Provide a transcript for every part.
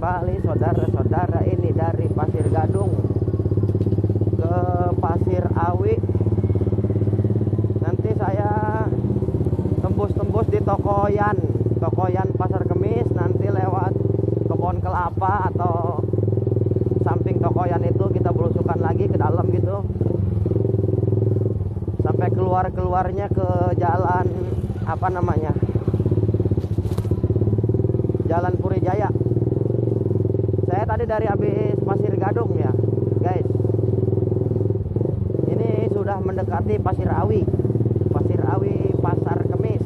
kembali saudara-saudara, ini dari Pasir Gadung ke Pasir Awi. Nanti saya tembus-tembus di Tokoyan Pasar Kemis, nanti lewat Kebon Kelapa atau samping Tokoyan itu kita belusukan lagi ke dalam gitu, sampai keluarnya ke jalan apa namanya, Jalan Puri Jaya. Saya tadi dari habis Pasir Gadung ya guys, ini sudah mendekati Pasir Awi Pasar Kemis.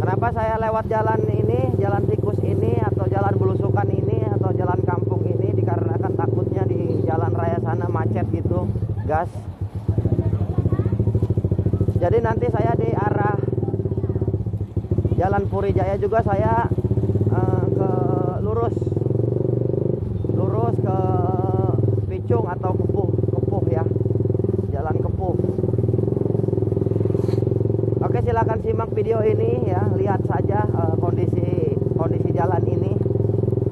Kenapa saya lewat jalan ini, jalan tikus ini, atau jalan belusukan ini, atau jalan kampung ini? Dikarenakan takutnya di jalan raya sana macet gitu, gas. Jadi nanti saya di arah Jalan Puri Jaya juga saya ke lurus ke Picung atau Kepuh ya, Jalan Kepuh. Oke, silakan simak video ini ya, lihat saja kondisi jalan ini.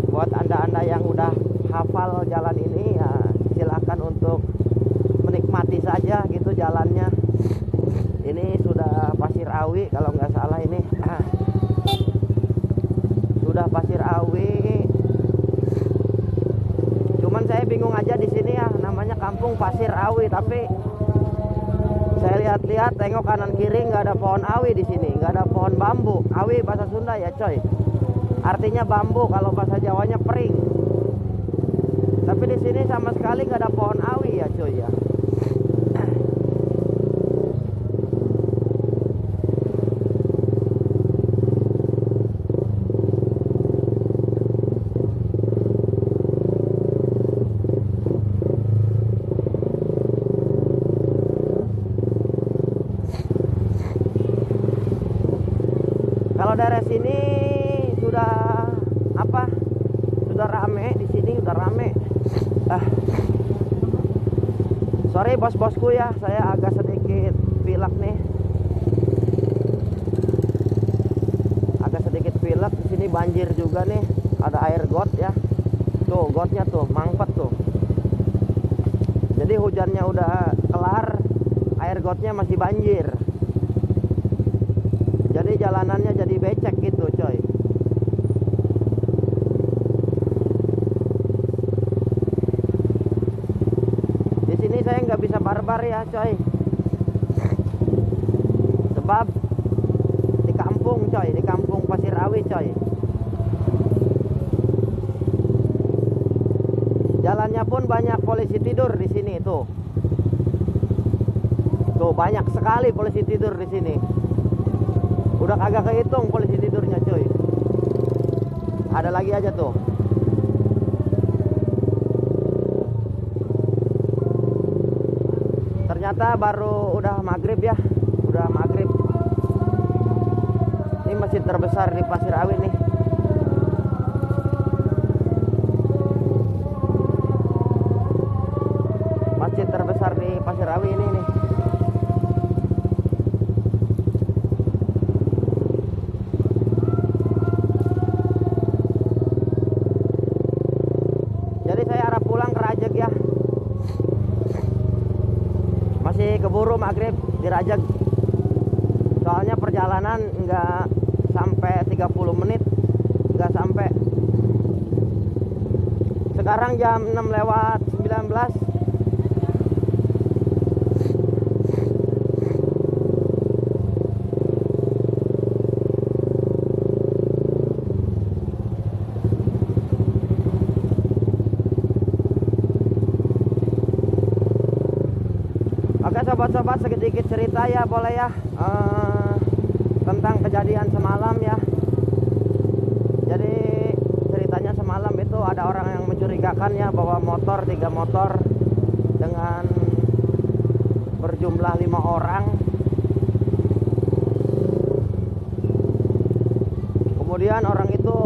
Buat anda yang udah hafal jalan ini ya, silakan untuk menikmati saja gitu jalannya. Ini sudah Pasir Awi kalau nggak salah ini. Sudah Pasir Awi. Cuman saya bingung aja di sini ya, namanya kampung Pasir Awi, tapi saya lihat-lihat tengok kanan kiri nggak ada pohon awi di sini, nggak ada pohon bambu. Awi bahasa Sunda ya coy, artinya bambu, kalau bahasa Jawanya pering. Tapi di sini sama sekali nggak ada pohon awi ya coy ya. Kalau daerah sini sudah apa? Sudah rame di sini, udah rame. Sorry bos-bosku ya, saya agak sedikit pilek nih. Agak sedikit pilek. Di sini banjir juga nih, ada air got ya. Tuh gotnya tuh, mangpet tuh. Jadi hujannya udah kelar, air gotnya masih banjir. Jadi jalanannya jadi becek gitu coy. Di sini saya nggak bisa barbar ya coy, sebab di kampung coy, di kampung Pasir Awi coy. Jalannya pun banyak polisi tidur di sini tuh. Tuh banyak sekali polisi tidur di sini. Udah kagak kehitung polisi tidurnya cuy. Ada lagi aja tuh. Ternyata baru udah maghrib ya. Udah maghrib. Ini masjid terbesar di Pasir Awi nih. Masjid terbesar di Pasir Awi ini nih. Masih keburu maghrib di Rajag. Soalnya perjalanan nggak sampai 30 menit, nggak sampai. Sekarang jam 6:19. Oke sobat-sobat, sedikit cerita ya boleh ya, tentang kejadian semalam ya. Jadi ceritanya semalam itu ada orang yang mencurigakan ya, bawa motor, 3 motor dengan berjumlah 5 orang. Kemudian orang itu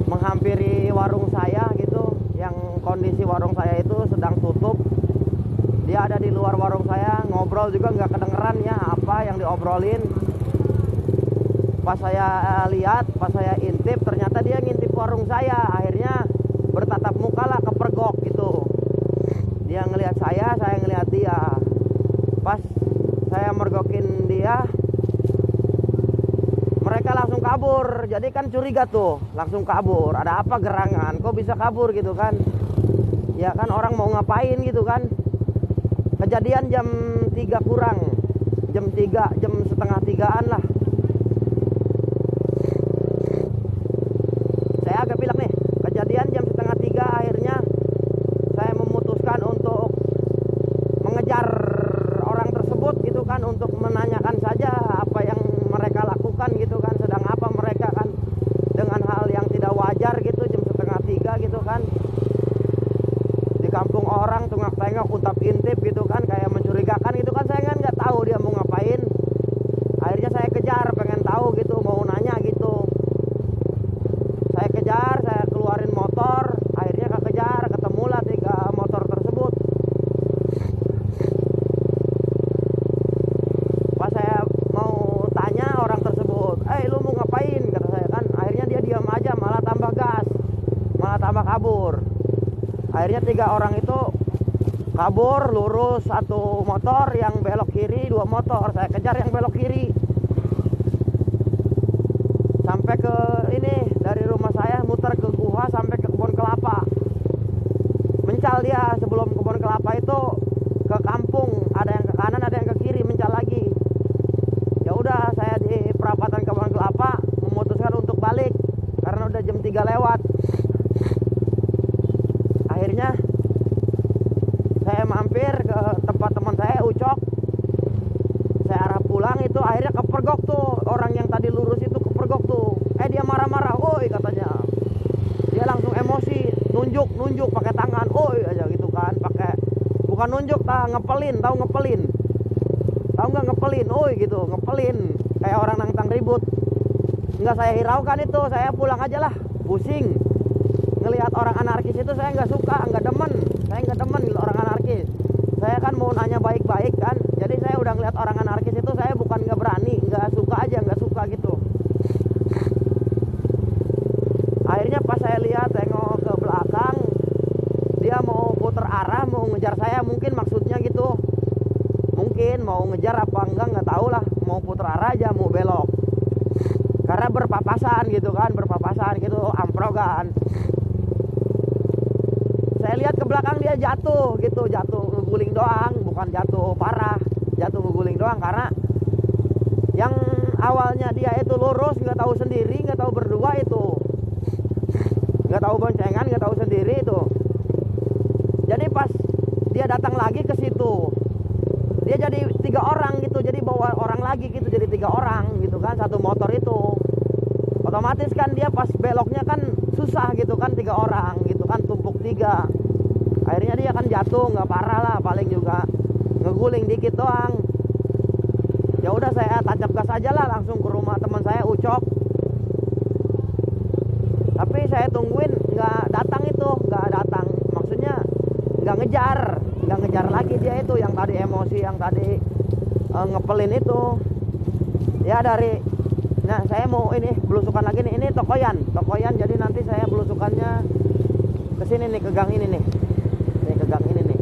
menghampiri warung saya Dia ada di luar warung saya, ngobrol juga nggak kedengeran ya apa yang diobrolin. Pas saya lihat, pas saya intip, ternyata dia ngintip warung saya. Akhirnya bertatap muka lah, kepergok gitu. Dia ngelihat saya ngelihat dia. Pas saya mergokin dia, mereka langsung kabur. Jadi kan curiga tuh, langsung kabur. Ada apa gerangan? Kok bisa kabur gitu kan? Ya kan orang mau ngapain gitu kan? Kejadian jam 3 kurang, jam 3, jam setengah 3-an lah. Saya agak bilang nih, kejadian jam setengah 3, akhirnya saya memutuskan untuk mengejar orang tersebut gitu kan, untuk menanyakan saja apa yang mereka lakukan gitu kan, sedang apa mereka kan, dengan hal yang tidak wajar gitu jam setengah 3 gitu kan. Di kampung orang tengok-tengok, untap-intip gitu kan, kayak mencurigakan gitu kan. Saya kan nggak tahu dia mau ngapain. Akhirnya saya kejar, pengen tahu gitu, mau nanya gitu. Saya kejar, saya keluarin motor, akhirnya kekejar, ketemulah 3 motor tersebut. Pas saya mau tanya orang tersebut, lu mau ngapain, kata saya kan. Akhirnya dia diam aja, malah tambah gas, malah tambah kabur. Akhirnya 3 orang itu kabur lurus, 1 motor yang belok kiri, 2 motor. Saya kejar yang belok kiri sampai ke ini, dari rumah saya muter ke Guha sampai ke kebun kelapa. Mencal dia sebelum kebun kelapa itu ke kampung, ada yang ke kanan, ada yang ke kiri, mencal lagi. Ya udah, saya di perapatan kebun kelapa memutuskan untuk balik karena udah jam 3 lewat. Akhirnya saya mampir ke tempat teman saya, Ucok. Saya arah pulang itu, akhirnya kepergok tuh orang yang tadi lurus itu, kepergok tuh. Dia marah-marah, "Oi," katanya. Dia langsung emosi, nunjuk pakai tangan, "Oi," aja gitu kan, pakai, bukan nunjuk, ngepelin, tahu ngepelin? Tahu nggak ngepelin? "Oi," gitu, ngepelin, kayak orang nantang ribut. Nggak saya hiraukan itu, saya pulang aja lah, pusing. Ngelihat orang anarkis itu saya nggak suka, nggak demen. Saya nggak demen orang anarkis. Saya kan mau nanya baik-baik kan. Jadi saya udah ngelihat orang anarkis itu, saya bukan nggak berani, nggak suka aja, nggak suka gitu. Akhirnya pas saya lihat, tengok ke belakang, dia mau putar arah, mau ngejar saya, mungkin maksudnya gitu. Mungkin mau ngejar apa enggak, nggak tahu lah. Mau putar arah aja, mau belok. Karena berpapasan gitu kan, berpapasan gitu, amprogan. Saya lihat ke belakang dia jatuh gitu, jatuh ngeguling doang, bukan jatuh parah, jatuh ngeguling doang. Karena yang awalnya dia itu lurus, nggak tahu sendiri, nggak tahu berdua itu, nggak tahu boncengan, nggak tahu sendiri itu. Jadi pas dia datang lagi ke situ, dia jadi 3 orang gitu, jadi bawa orang lagi gitu, jadi 3 orang gitu kan, 1 motor itu. Otomatis kan dia pas beloknya kan susah gitu kan, 3 orang gitu kan, tumpuk 3. Akhirnya dia kan jatuh, nggak parah lah, paling juga ngeguling dikit doang. Ya udah, saya tancap gas aja lah, langsung ke rumah teman saya, Ucok. Tapi saya tungguin, nggak datang itu, nggak datang. Maksudnya nggak ngejar lagi dia itu, yang tadi emosi, yang tadi ngepelin itu. Ya nah saya mau ini belusukan lagi nih, ini Tokoyan, jadi nanti saya belusukannya ke sini nih, ke gang ini nih. Nih ke gang ini nih.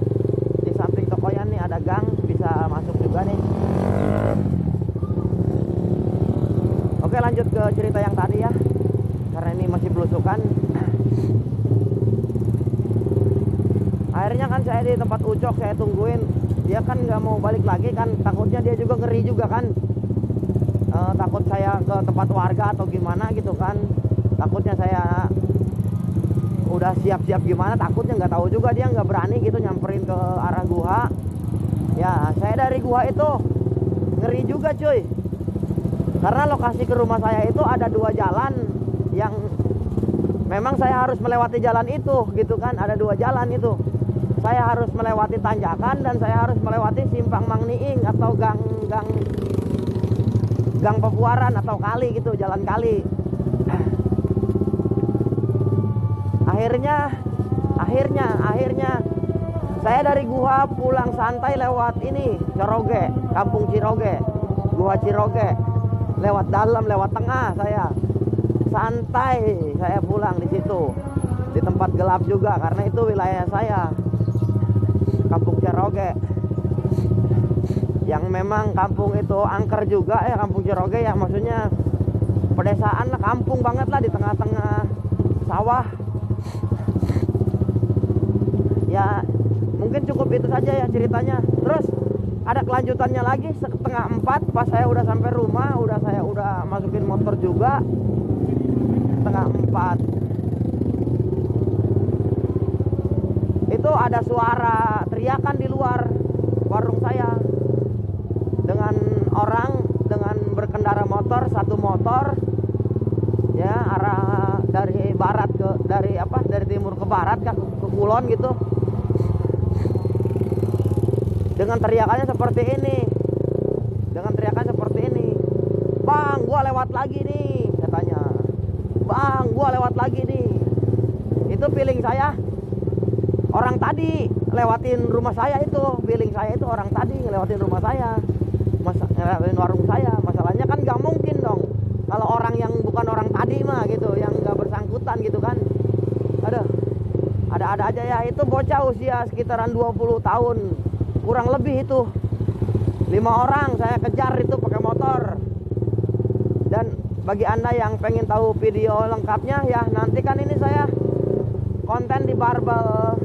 Di samping Tokoyan nih ada gang, bisa masuk juga nih. Oke, lanjut ke cerita yang tadi ya. Karena ini masih belusukan. Akhirnya kan saya di tempat Ucok, saya tungguin. Dia kan nggak mau balik lagi kan, takutnya dia juga ngeri juga kan. Takut saya ke tempat warga atau gimana gitu kan. Takutnya saya udah siap-siap gimana, takutnya, nggak tahu juga, dia nggak berani gitu nyamperin ke arah Guha. Ya, saya dari Guha itu ngeri juga cuy. Karena lokasi ke rumah saya itu ada 2 jalan yang memang saya harus melewati jalan itu gitu kan, ada 2 jalan itu. Saya harus melewati tanjakan dan saya harus melewati simpang Mangniing atau gang Papuaran atau kali gitu, jalan kali. Akhirnya Saya dari Gua pulang santai lewat ini, Ciroge, Kampung Ciroge. Gua Ciroge. Lewat dalam, lewat tengah saya. Santai saya pulang di situ. Di tempat gelap juga karena itu wilayah saya. Kampung Ciroge. Yang memang kampung itu angker juga ya, Kampung Ciroge ya, maksudnya pedesaan lah, kampung banget lah di tengah-tengah sawah. Ya mungkin cukup itu saja ya ceritanya. Terus ada kelanjutannya lagi, 3:30 pas saya udah sampai rumah, saya udah masukin motor juga. 3:30 itu ada suara teriakan di luar warung saya, dengan orang dengan berkendara motor, satu motor ya, arah dari barat ke dari timur ke barat ke kulon gitu. Dengan teriakannya seperti ini. Bang, gua lewat lagi nih, katanya. Bang, gua lewat lagi nih. Itu feeling saya orang tadi lewatin rumah saya itu. Feeling saya itu orang tadi ngelewatin rumah saya. Ngelewatin warung saya. Masalahnya kan gak mungkin dong kalau orang yang bukan orang tadi mah gitu, yang gak bersangkutan gitu kan. Aduh, ada-ada aja ya. Itu bocah usia sekitaran 20 tahun. Kurang lebih itu 5 orang saya kejar itu pakai motor. Dan bagi anda yang pengen tahu video lengkapnya ya, nanti kan ini saya konten di Barbel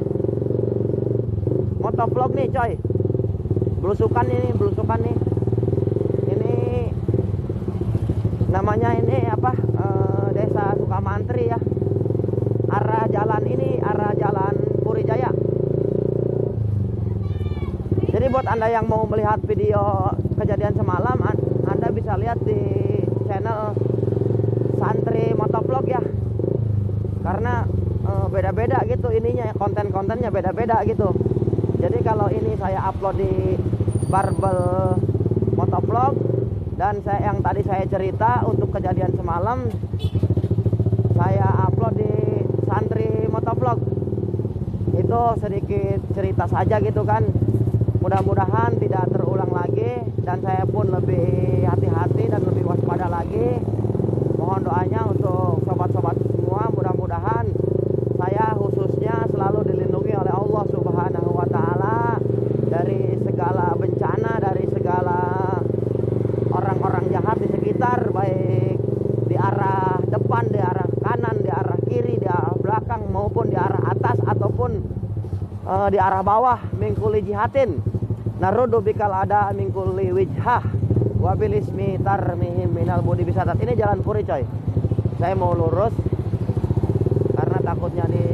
Motovlog nih coy. Belusukan nih. Ini namanya ini apa, Desa Sukamantri ya. Arah jalan Puri Jaya. Jadi buat anda yang mau melihat video kejadian semalam, anda bisa lihat di channel Santri Motovlog ya. Karena beda-beda gitu ininya, konten-kontennya beda-beda gitu. Jadi kalau ini saya upload di Barbel Motovlog, dan yang tadi saya cerita untuk kejadian semalam saya upload di Santri Motovlog. Itu sedikit cerita saja gitu kan. Mudah-mudahan tidak terulang lagi, dan saya pun lebih hati-hati dan lebih waspada lagi. Mohon doanya untuk sobat-sobat semua, mudah-mudahan saya khususnya selalu dilindungi oleh Allah Subhanahu wa Ta'ala dari segala bencana, dari segala orang-orang jahat di sekitar, baik di arah depan, di arah kanan, di arah kiri, di arah belakang, maupun di arah atas ataupun di arah bawah. Mingkuli jihatin narudu bikal ada mingkuli wijhah wabil ismi tarmihim minal budi bisatat. Ini jalan Puri coy. Saya mau lurus karena takutnya di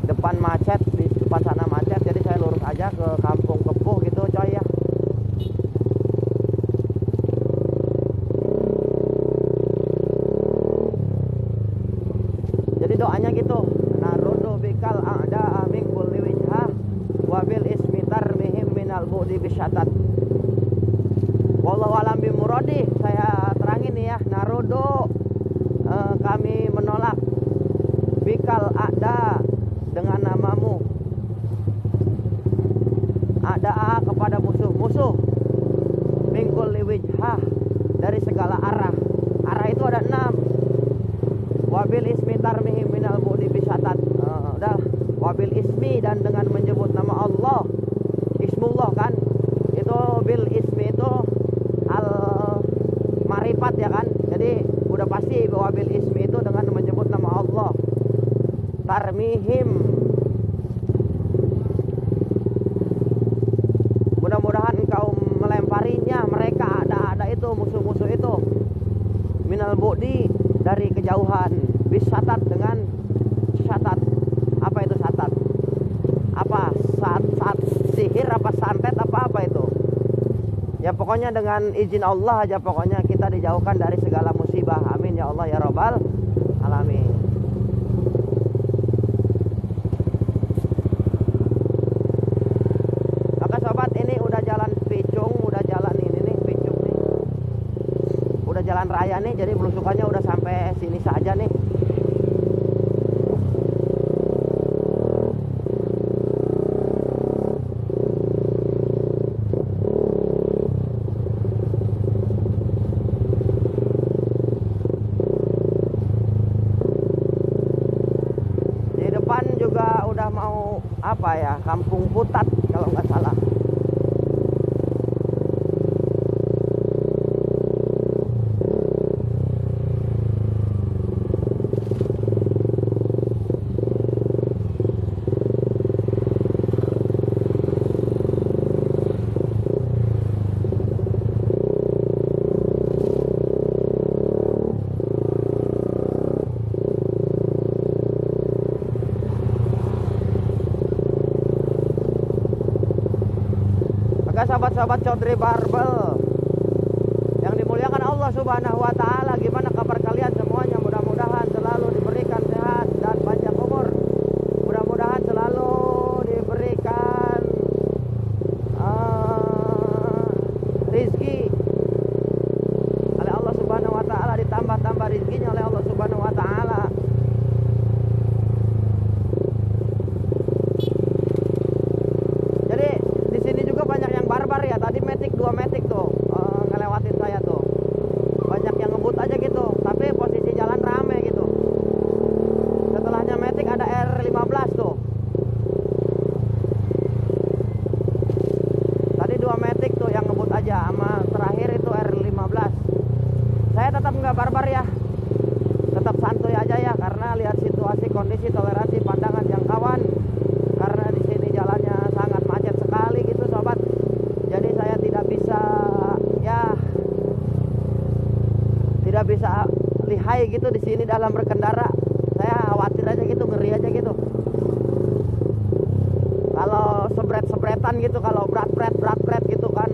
depan macet, di depan sana macet, jadi saya lurus aja ke Kampung Kepuh gitu coy ya. Jadi doanya gitu, narudu bikal ada mingkuli wijhah wabil ismi tarmihim minal budi bisatat. Wallahu alam bimuradi. Saya terangin nih ya, narudu kami menolak, bikal ada dengan namamu, ada kepada musuh-musuh, mingkul liwijhah dari segala arah. Arah itu ada 6. Wabil ismi tarmihim minal budi bisatat. Udah, wabil ismi, dan dengan menyebut nama Allah. Ismullah kan, itu bil ismi itu al marifat ya kan. Jadi udah pasti bahwa bil ismi itu dengan menyebut nama Allah. Tarmihim, mudah-mudahan engkau melemparinya, mereka ada itu, musuh-musuh itu, minal budi dari kejauhan, bisatat dengan syatat. Apa itu syatat? Apa sat sihir, apa santet, apa itu? Ya pokoknya dengan izin Allah aja, pokoknya kita dijauhkan dari segala musibah. Amin ya Allah ya Rabbal alamin. Maka sobat, ini udah jalan Picung, udah jalan ini nih, Picung nih, udah jalan raya nih. Jadi belusukannya udah sampai sini saja nih. Oke sahabat-sahabat Chaudhry Barbel yang dimuliakan Allah Subhanahu wa Ta'ala, gimana kabar kalian semuanya? Mudah-mudahan selalu diberikan sehat dan panjang umur, mudah-mudahan selalu diberikan rizki oleh Allah Subhanahu wa Ta'ala, ditambah-tambah rizkinya oleh Allah Subhanahu wa Ta'ala. Jadi di sini juga banyak yang barbar ya. Tadi Matic 2 Matic tuh ngelewatin saya tuh. Banyak yang ngebut aja gitu. Tapi posisi jalan rame gitu. Setelahnya Matic ada R15 tuh. Tadi 2 Matic tuh yang ngebut aja, sama terakhir itu R15. Saya tetap nggak barbar ya. Tetap santuy aja ya, karena lihat situasi, kondisi, toleransi, pandangan jangkauan. Karena di sini jalannya sangat macet sekali gitu sobat. Jadi saya tidak bisa lihai gitu di sini dalam berkendara. Saya khawatir aja gitu, ngeri aja gitu. Kalau sebret-sebretan gitu, kalau berat gitu kan,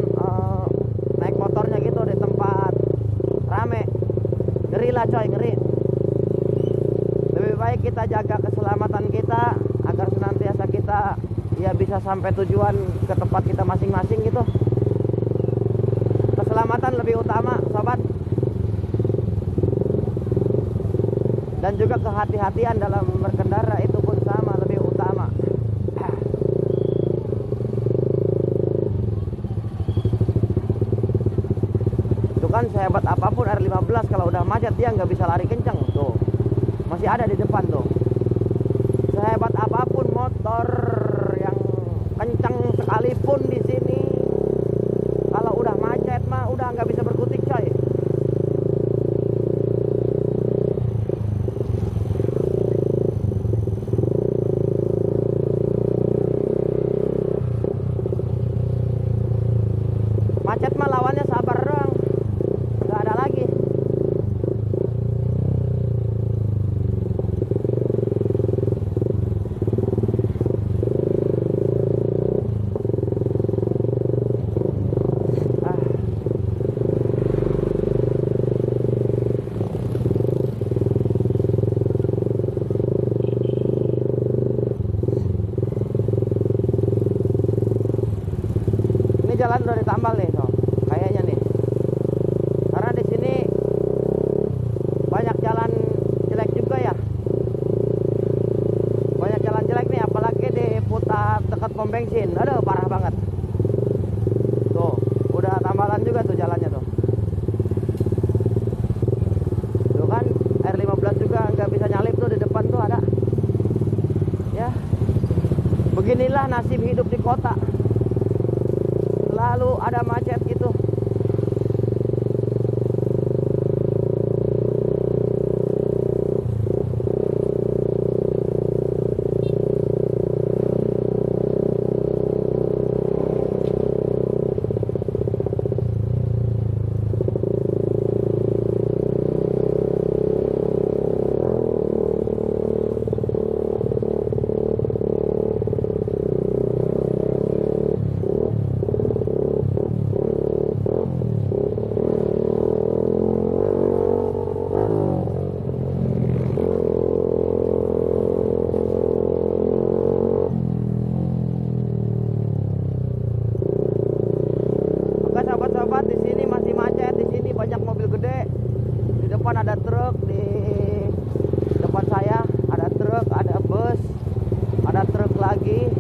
naik motornya gitu di tempat rame, ngeri lah coy, ngeri. Lebih baik kita jaga keselamatan kita agar senantiasa kita ya bisa sampai tujuan ke tempat kita masing-masing gitu. Keselamatan lebih utama sobat, dan juga kehati-hatian dalam berkendara itu pun sama, lebih utama. Itu kan sehebat apapun R15, kalau udah macet dia nggak bisa lari kencang tuh, masih ada di depan tuh. Sehebat apapun motor yang kencang sekalipun di sini, kalau udah macet mah udah nggak bisa berkutik coy. Macet mah lawannya sabar doang, nggak ada lagi. Ini jalan udah ditambal nih, so. Kayaknya nih. Karena di sini banyak jalan jelek juga ya. Banyak jalan jelek nih, apalagi di Putat dekat pom bensin. Aduh, parah banget. Tuh, udah tambalan juga tuh jalannya tuh. Tuh kan R15 juga nggak bisa nyalip tuh, di depan tuh ada. Ya. Beginilah nasib hidup di kota. Lalu ada macet gitu. Sahabat-sahabat, di sini masih macet, di sini banyak mobil gede. Di depan ada truk, di depan saya ada truk, ada bus, ada truk lagi.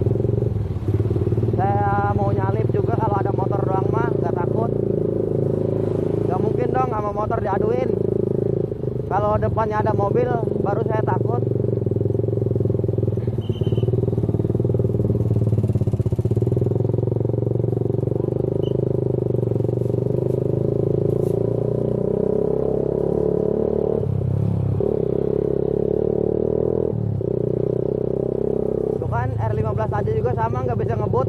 Saya mau nyalip juga, kalau ada motor doang mah nggak takut. Nggak mungkin dong sama motor diaduin. Kalau depannya ada mobil baru saya takut. R15 aja juga sama, nggak bisa ngebut.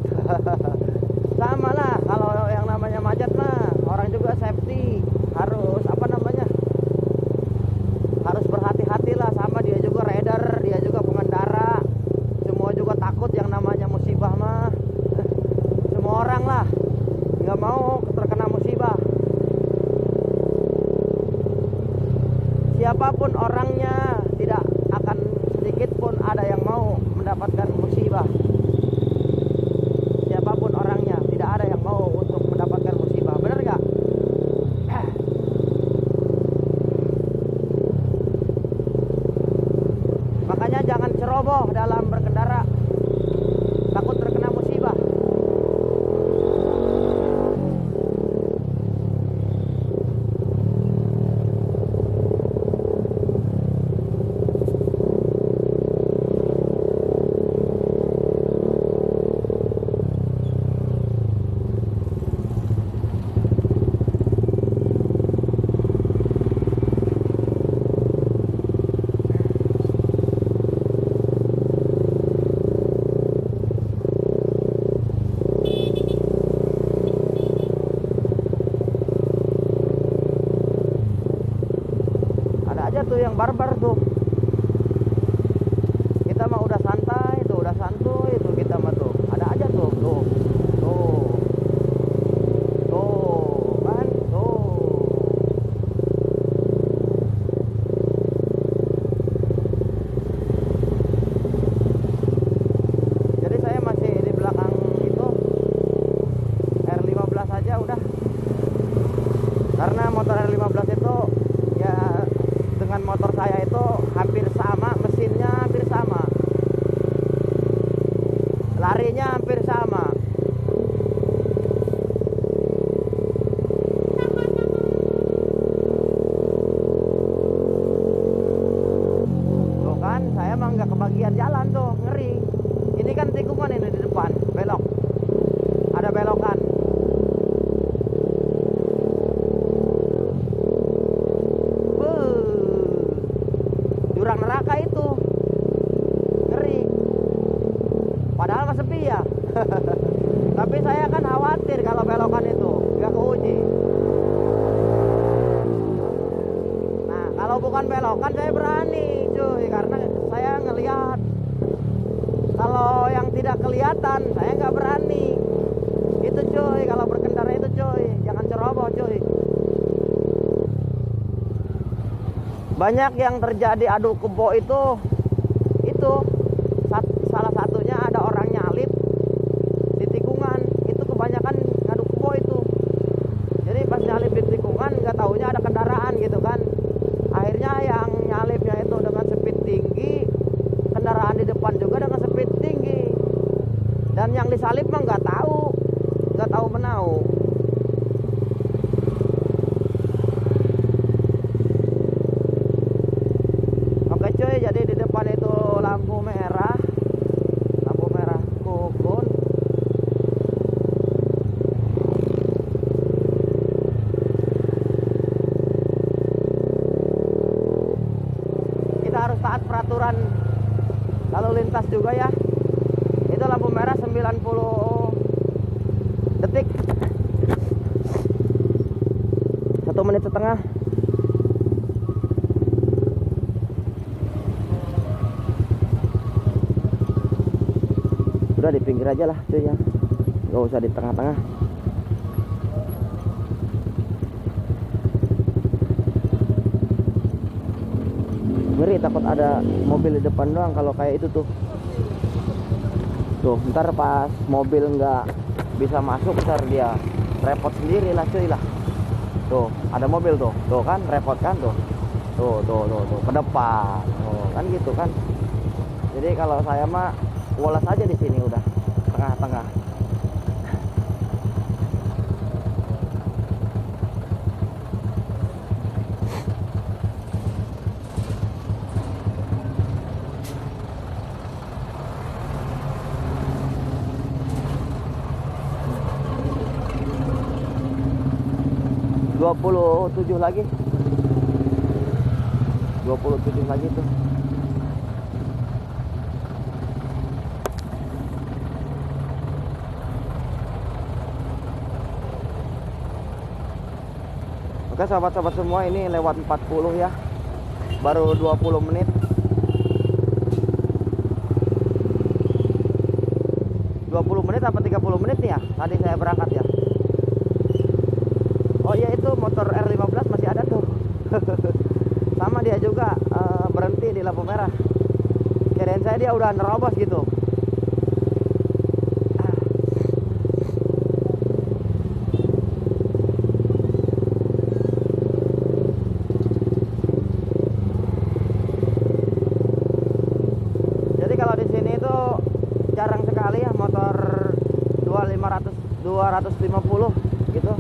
Sama lah, kalau yang namanya macet mah orang juga safety harus harus berhati-hati lah. yang barbar tuh. Kita mah udah santai tuh, udah santuy tuh kita mah tuh. Ada aja tuh, tuh. Tuh. Tuh, kan? Tuh. Jadi saya masih di belakang itu R15 aja udah. Karena motor R15 itu ya dengan motor saya itu hampir sama, mesinnya hampir sama, larinya hampir sama. Tuh kan, saya mah nggak kebagian jalan tuh, ngeri. Ini kan tikungan ini di depan, belok. Ada belokan. Jurang neraka itu. Ngeri. Padahal mah sepi ya. Tapi saya kan khawatir kalau belokan itu nggak keuji. Nah, kalau bukan belokan saya berani, cuy, karena saya ngelihat. Kalau yang tidak kelihatan, saya nggak berani. Itu cuy, kalau berkendara itu cuy, jangan ceroboh cuy. Banyak yang terjadi adu kebo itu salah satunya ada orang nyalip di tikungan. Itu kebanyakan ngadu kebo itu. Jadi pas nyalip di tikungan nggak taunya ada kendaraan gitu kan. Akhirnya yang nyalipnya itu dengan speed tinggi, kendaraan di depan juga dengan speed tinggi. Dan yang disalip mah nggak tahu menau. Oke cuy, jadi di depan itu lampu merah kukun. Kita harus taat peraturan lalu lintas juga ya. Itu lampu merah 90 detik, 1 menit setengah. Udah di pinggir aja lah cuy ya, gak usah di tengah-tengah. Ngeri, takut ada mobil di depan doang kalau kayak itu tuh. Tuh, ntar pas mobil nggak bisa masuk, ntar dia repot sendiri lah cuy lah. Tuh, ada mobil tuh kan repot kan tuh. Tuh, ke depan. Tuh, kan gitu kan. Jadi kalau saya mah woles aja di sini udah tengah-tengah. ...27 lagi. 27 lagi tuh. Oke sahabat-sahabat semua, ini lewat 40 ya. Baru 20 menit. 20 menit apa 30 menit nih ya tadi saya berangkat ya. Oh iya, itu motor R15 masih ada tuh. Sama dia juga berhenti di lampu merah. Kirain saya dia udah nerobos gitu. Jadi kalau di sini itu jarang sekali ya motor 250 gitu.